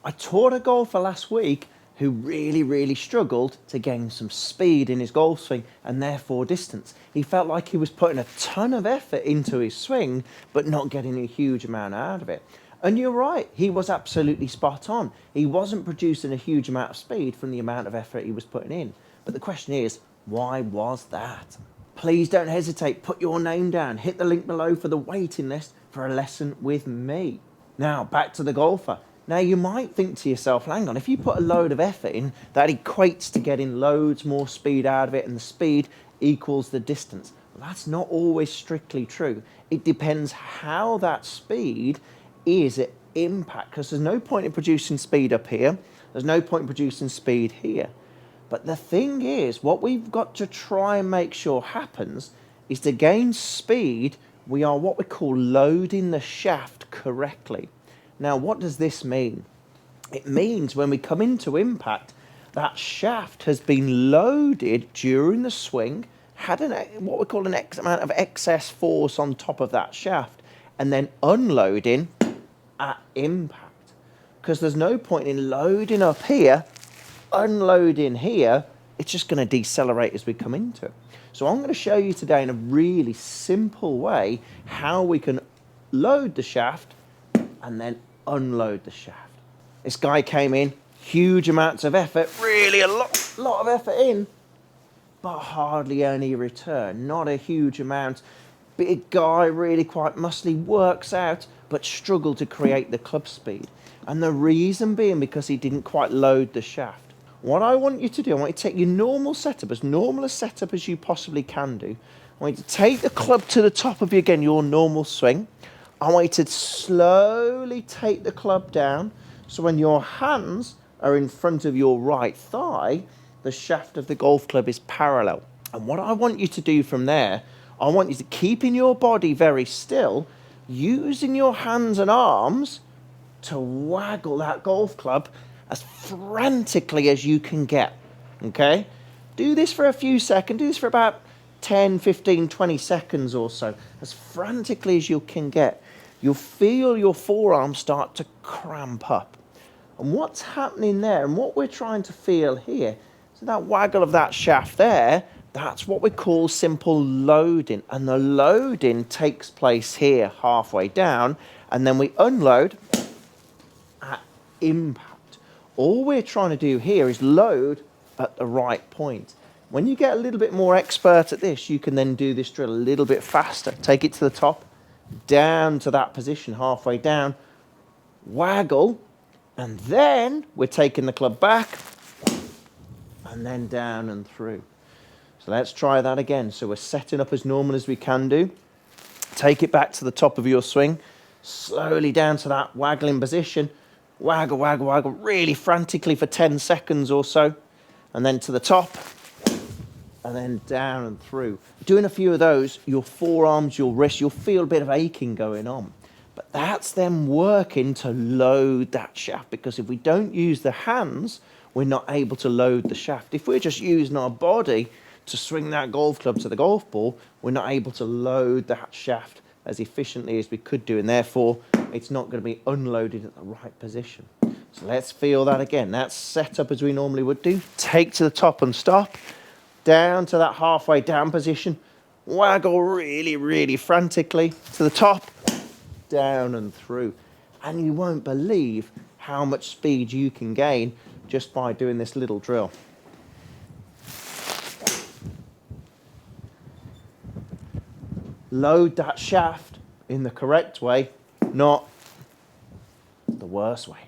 I taught a golfer last week who really struggled to gain some speed in his golf swing and therefore distance. He felt like he was putting a ton of effort into his swing, but not getting a huge amount out of it. And you're right, he was absolutely spot on. He wasn't producing a huge amount of speed from the amount of effort he was putting in. But the question is, why was that? Please don't hesitate, put your name down, hit the link below for the waiting list for a lesson with me. Now, back to the golfer. Now, you might think to yourself, hang on, if you put a load of effort in, that equates to getting loads more speed out of it, and the speed equals the distance. Well, that's not always strictly true. It depends how that speed is at impact, because there's no point in producing speed up here. There's no point in producing speed here. But the thing is, what we've got to try and make sure happens is to gain speed, we are what we call loading the shaft correctly. Now, what does this mean? It means when we come into impact, that shaft has been loaded during the swing, had what we call an X amount of excess force on top of that shaft, and then unloading at impact. Because there's no point in loading up here, unloading here, it's just going to decelerate as we come into it. So I'm going to show you today in a really simple way how we can load the shaft and then unload the shaft. This guy came in, huge amounts of effort, really a lot of effort in, but hardly any return, not a huge amount. Big guy, really quite muscly, works out, but struggled to create the club speed. And the reason being because he didn't quite load the shaft. What I want you to do, I want you to take your normal setup, as normal a setup as you possibly can do. I want you to take the club to the top of, again, your normal swing. I want you to slowly take the club down, so when your hands are in front of your right thigh, the shaft of the golf club is parallel. And what I want you to do from there, I want you to keep in your body very still, using your hands and arms to waggle that golf club as frantically as you can get, okay? Do this for a few seconds, do this for about 10, 15, 20 seconds or so, as frantically as you can get. You'll feel your forearms start to cramp up. And what's happening there, and what we're trying to feel here, so that waggle of that shaft there, that's what we call simple loading. And the loading takes place here, halfway down, and then we unload at impact. All we're trying to do here is load at the right point. When you get a little bit more expert at this, you can then do this drill a little bit faster. Take it to the top, down to that position, halfway down, waggle, and then we're taking the club back, and then down and through. So let's try that again. So we're setting up as normal as we can do. Take it back to the top of your swing, slowly down to that waggling position, waggle, waggle, waggle, really frantically for 10 seconds or so, and then to the top, and then down and through. Doing a few of those, your forearms, your wrists, you'll feel a bit of aching going on. But that's them working to load that shaft, because if we don't use the hands, we're not able to load the shaft. If we're just using our body to swing that golf club to the golf ball, we're not able to load that shaft as efficiently as we could do, and therefore it's not going to be unloaded at the right position. So let's feel that again. That's set up as we normally would do. Take to the top and stop. Down to that halfway down position, waggle really frantically to the top, down and through. And you won't believe how much speed you can gain just by doing this little drill. Load that shaft in the correct way, not the worst way.